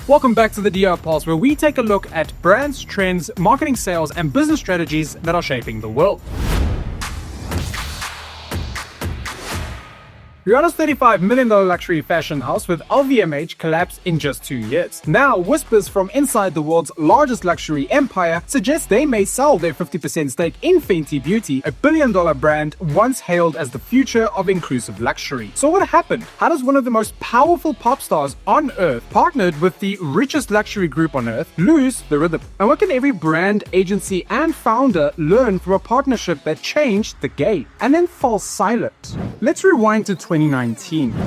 Welcome back to the DR Pulse, where we take a look at brands, trends, marketing, sales, and business strategies that are shaping the world. Rihanna's $35 million luxury fashion house with LVMH collapsed in just 2 years. Now, whispers from inside the world's largest luxury empire suggest they may sell their 50% stake in Fenty Beauty, a billion-dollar brand once hailed as the future of inclusive luxury. So what happened? How does one of the most powerful pop stars on earth, partnered with the richest luxury group on earth, lose the rhythm? And what can every brand, agency, and founder learn from a partnership that changed the game and then fall silent? Let's rewind to 2019.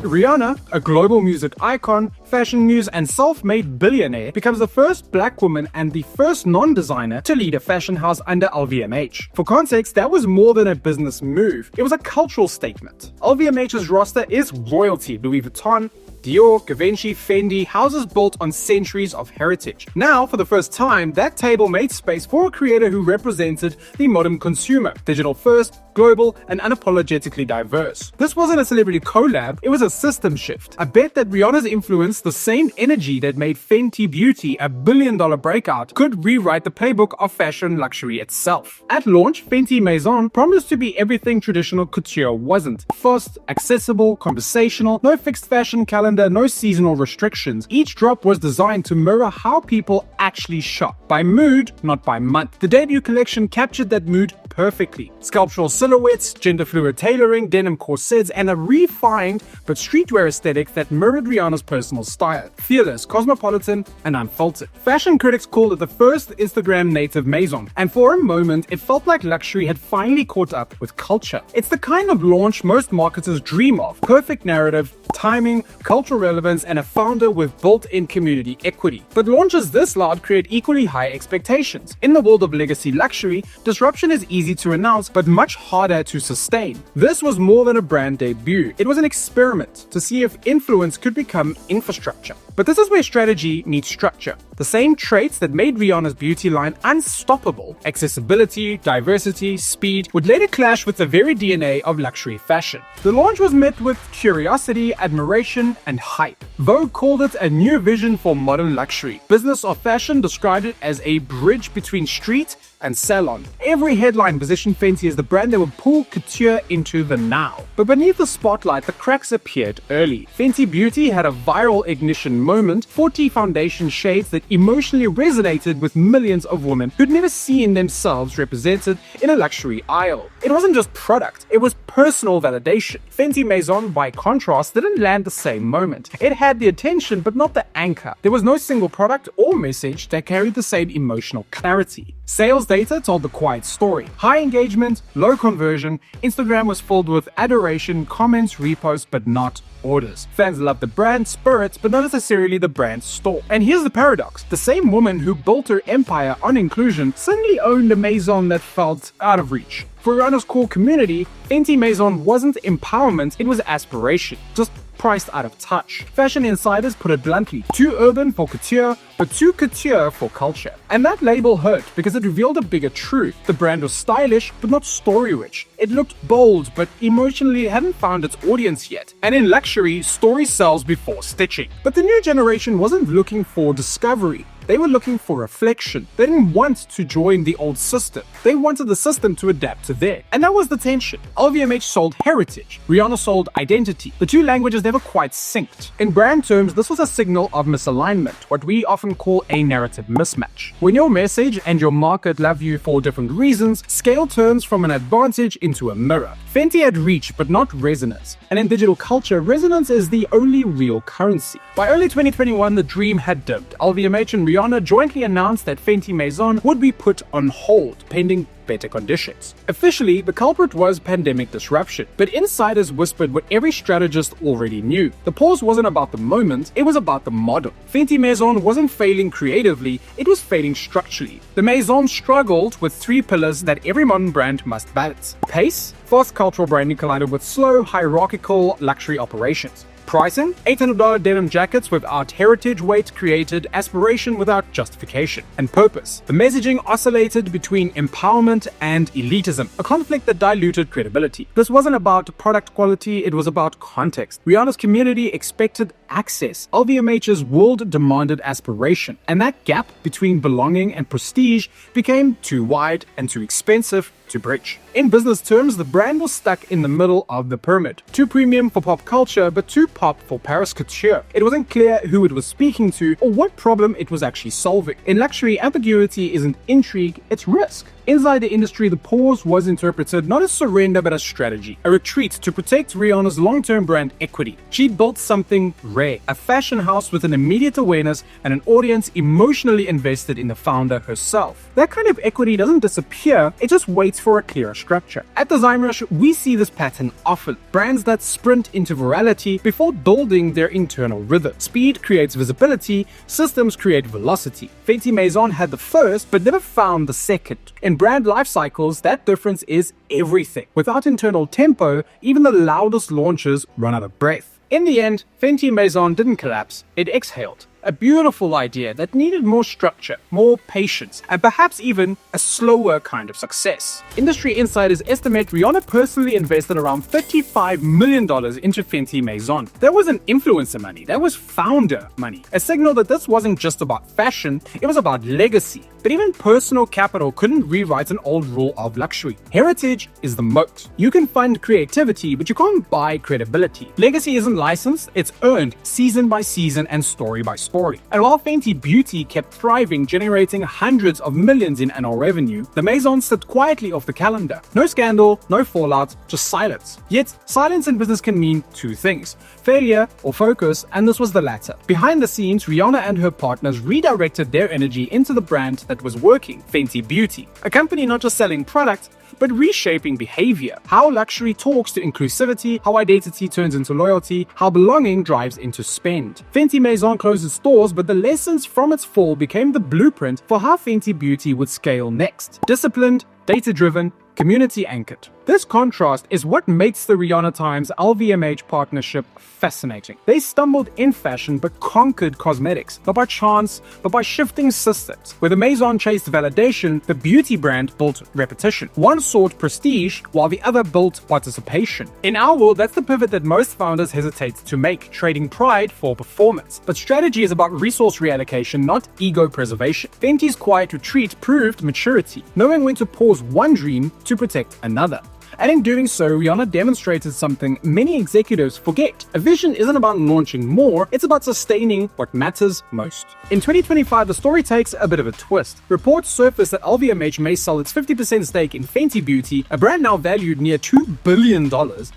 Rihanna, a global music icon, fashion muse, and self-made billionaire, becomes the first black woman and the first non-designer to lead a fashion house under LVMH. For context, that was more than a business move. It was a cultural statement. LVMH's roster is royalty: Louis Vuitton, Dior, Givenchy, Fendi, houses built on centuries of heritage. Now, for the first time, that table made space for a creator who represented the modern consumer, digital first, global, and unapologetically diverse. This wasn't a celebrity collab, it was a system shift. I bet that Rihanna's influence, the same energy that made Fenty Beauty a billion-dollar breakout, could rewrite the playbook of fashion luxury itself. At launch, Fenty Maison promised to be everything traditional couture wasn't. Fast, accessible, conversational, no fixed fashion calendar, no seasonal restrictions. Each drop was designed to mirror how people actually shop, by mood, not by month. The debut collection captured that mood perfectly. Sculptural silhouettes, gender-fluid tailoring, denim corsets, and a refined but streetwear aesthetic that mirrored Rihanna's personal style. Fearless, cosmopolitan, and unfiltered. Fashion critics called it the first Instagram-native Maison, and for a moment, it felt like luxury had finally caught up with culture. It's the kind of launch most marketers dream of. Perfect narrative, timing, cultural relevance, and a founder with built-in community equity. But launches this loud create equally high expectations. In the world of legacy luxury, disruption is easy to announce, but much harder to sustain. This was more than a brand debut. It was an experiment to see if influence could become infrastructure. But this is where strategy meets structure. The same traits that made Rihanna's beauty line unstoppable, accessibility, diversity, speed, would later clash with the very DNA of luxury fashion. The launch was met with curiosity, admiration, and hype. Vogue called it a new vision for modern luxury. Business of Fashion described it as a bridge between street and salon. Every headline positioned Fenty as the brand that would pull couture into the now. But beneath the spotlight, the cracks appeared early. Fenty Beauty had a viral ignition moment, 40 foundation shades that emotionally resonated with millions of women who'd never seen themselves represented in a luxury aisle. It wasn't just product, it was personal validation. Fenty Maison, by contrast, didn't land the same moment. It had the attention, but not the anchor. There was no single product or message that carried the same emotional clarity. Sales data told the quiet story. High engagement, low conversion. Instagram was filled with adoration, comments, reposts, but not orders. Fans loved the brand spirit, but not necessarily the brand store. And here's the paradox. The same woman who built her empire on inclusion suddenly owned a Maison that felt out of reach. For Rihanna's core community, Fenty Maison wasn't empowerment, it was aspiration. Just priced out of touch. Fashion insiders put it bluntly: too urban for couture, but too couture for culture. And that label hurt because it revealed a bigger truth. The brand was stylish, but not story-rich. It looked bold, but emotionally hadn't found its audience yet. And in luxury, story sells before stitching. But the new generation wasn't looking for discovery. They were looking for reflection. They didn't want to join the old system. They wanted the system to adapt to theirs. And that was the tension. LVMH sold heritage. Rihanna sold identity. The two languages never quite synced. In brand terms, this was a signal of misalignment, what we often call a narrative mismatch. When your message and your market love you for different reasons, scale turns from an advantage into a mirror. Fenty had reach, but not resonance. And in digital culture, resonance is the only real currency. By early 2021, the dream had dimmed. LVMH and Rihanna jointly announced that Fenty Maison would be put on hold, pending better conditions. Officially, the culprit was pandemic disruption, but insiders whispered what every strategist already knew. The pause wasn't about the moment, it was about the model. Fenty Maison wasn't failing creatively, it was failing structurally. The Maison struggled with three pillars that every modern brand must balance: pace, fast cultural branding collided with slow, hierarchical luxury operations. Pricing: $800 denim jackets without heritage weight created aspiration without justification. And purpose: the messaging oscillated between empowerment and elitism, a conflict that diluted credibility. This wasn't about product quality, it was about context. Rihanna's community expected access. LVMH's world demanded aspiration, and that gap between belonging and prestige became too wide and too expensive to bridge. In business terms, the brand was stuck in the middle of the pyramid. Too premium for pop culture, but too pop for Paris couture. It wasn't clear who it was speaking to or what problem it was actually solving. In luxury, ambiguity isn't intrigue, it's risk. Inside the industry, the pause was interpreted not as surrender but as strategy, a retreat to protect Rihanna's long-term brand equity. She built something rare, a fashion house with an immediate awareness and an audience emotionally invested in the founder herself. That kind of equity doesn't disappear, it just waits for a clearer structure. At Designrush, we see this pattern often. Brands that sprint into virality before building their internal rhythm. Speed creates visibility, systems create velocity. Fenty Maison had the first, but never found the second. In brand life cycles, that difference is everything. Without internal tempo, even the loudest launches run out of breath. In the end, Fenty Maison didn't collapse, it exhaled. A beautiful idea that needed more structure, more patience, and perhaps even a slower kind of success. Industry insiders estimate Rihanna personally invested around $35 million into Fenty Maison. That wasn't influencer money, that was founder money. A signal that this wasn't just about fashion, it was about legacy. But even personal capital couldn't rewrite an old rule of luxury. Heritage is the moat. You can fund creativity, but you can't buy credibility. Legacy isn't licensed, it's earned season by season and story by story. And while Fenty Beauty kept thriving, generating hundreds of millions in annual revenue, the Maison slipped quietly off the calendar. No scandal, no fallout, just silence. Yet, silence in business can mean two things: failure or focus, and this was the latter. Behind the scenes, Rihanna and her partners redirected their energy into the brand that was working, Fenty Beauty. A company not just selling products, but reshaping behavior. How luxury talks to inclusivity, how identity turns into loyalty, how belonging drives into spend. Fenty Maison closed its doors, but the lessons from its fall became the blueprint for how Fenty Beauty would scale next. Disciplined, data-driven, community-anchored. This contrast is what makes the Rihanna Times LVMH partnership fascinating. They stumbled in fashion but conquered cosmetics, not by chance, but by shifting systems. Where the Maison chased validation, the beauty brand built repetition. One sought prestige, while the other built participation. In our world, that's the pivot that most founders hesitate to make, trading pride for performance. But strategy is about resource reallocation, not ego preservation. Fenty's quiet retreat proved maturity, knowing when to pause one dream to protect another. And in doing so, Rihanna demonstrated something many executives forget. A vision isn't about launching more, it's about sustaining what matters most. In 2025, the story takes a bit of a twist. Reports surfaced that LVMH may sell its 50% stake in Fenty Beauty, a brand now valued near $2 billion,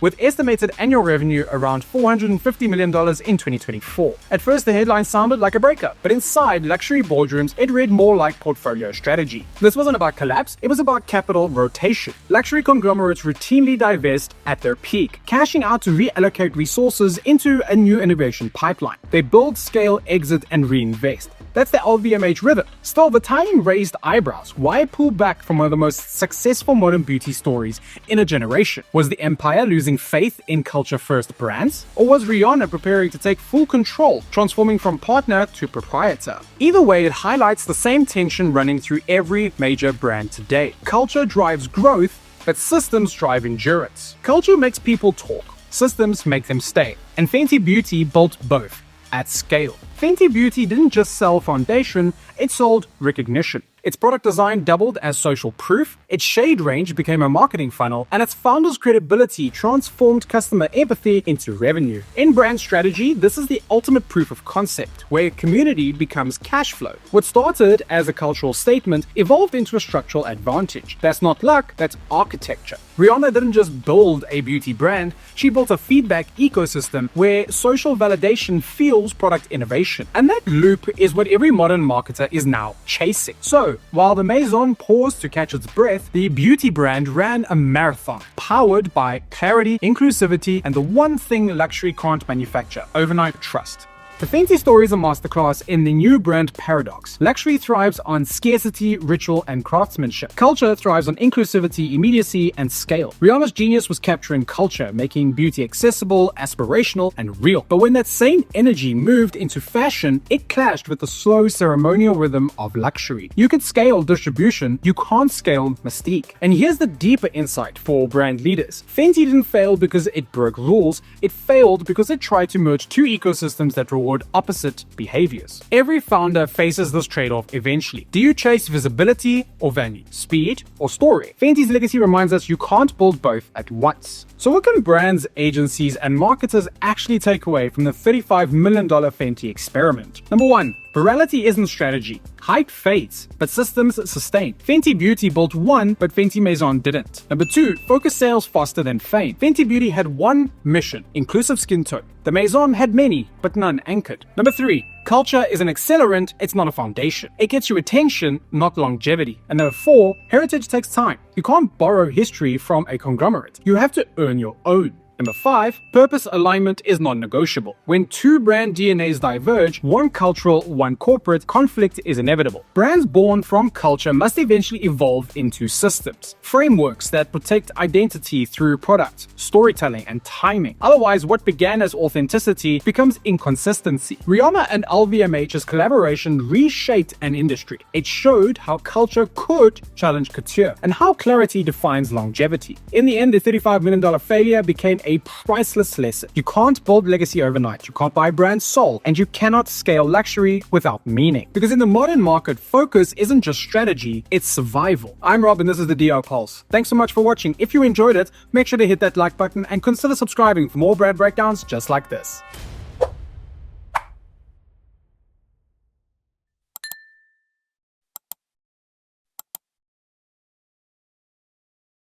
with estimated annual revenue around $450 million in 2024. At first, the headline sounded like a breakup, but inside luxury boardrooms, it read more like portfolio strategy. This wasn't about collapse, it was about capital rotation. Luxury conglomerates routinely divest at their peak, cashing out to reallocate resources into a new innovation pipeline. They build, scale, exit, and reinvest. That's the LVMH rhythm. Still, the timing raised eyebrows. Why pull back from one of the most successful modern beauty stories in a generation? Was the empire losing faith in culture-first brands? Or was Rihanna preparing to take full control, transforming from partner to proprietor? Either way, it highlights the same tension running through every major brand today. Culture drives growth, but systems drive endurance. Culture makes people talk, systems make them stay. And Fenty Beauty built both at scale. Fenty Beauty didn't just sell foundation, it sold recognition. Its product design doubled as social proof, its shade range became a marketing funnel, and its founder's credibility transformed customer empathy into revenue. In brand strategy, this is the ultimate proof of concept, where community becomes cash flow. What started as a cultural statement evolved into a structural advantage. That's not luck, that's architecture. Rihanna didn't just build a beauty brand, she built a feedback ecosystem where social validation fuels product innovation. And that loop is what every modern marketer is now chasing. So, while the Maison paused to catch its breath, the beauty brand ran a marathon, powered by clarity, inclusivity, and the one thing luxury can't manufacture: overnight trust. The Fenty story is a masterclass in the new brand paradox. Luxury thrives on scarcity, ritual, and craftsmanship. Culture thrives on inclusivity, immediacy, and scale. Rihanna's genius was capturing culture, making beauty accessible, aspirational, and real. But when that same energy moved into fashion, it clashed with the slow, ceremonial rhythm of luxury. You can scale distribution, you can't scale mystique. And here's the deeper insight for brand leaders. Fenty didn't fail because it broke rules, it failed because it tried to merge two ecosystems that reward opposite behaviors. Every founder faces this trade-off eventually. Do you chase visibility or value? Speed or story? Fenty's legacy reminds us you can't build both at once. So what can brands, agencies, and marketers actually take away from the $35 million Fenty experiment? Number one, virality isn't strategy. Hype fades, but systems sustain. Fenty Beauty built one, but Fenty Maison didn't. Number two, focus sales faster than fame. Fenty Beauty had one mission, inclusive skin tone. The Maison had many, but none anchored. Number three, culture is an accelerant, it's not a foundation. It gets you attention, not longevity. And number four, heritage takes time. You can't borrow history from a conglomerate. You have to earn your own. Number five, purpose alignment is non-negotiable. When two brand DNAs diverge, one cultural, one corporate, conflict is inevitable. Brands born from culture must eventually evolve into systems, frameworks that protect identity through product, storytelling, and timing. Otherwise, what began as authenticity becomes inconsistency. Rihanna and LVMH's collaboration reshaped an industry. It showed how culture could challenge couture and how clarity defines longevity. In the end, the $35 million failure became a priceless lesson. You can't build legacy overnight, you can't buy brand soul, and you cannot scale luxury without meaning. Because in the modern market, focus isn't just strategy, it's survival. I'm Rob and this is the DR Pulse. Thanks so much for watching. If you enjoyed it, make sure to hit that like button and consider subscribing for more brand breakdowns just like this.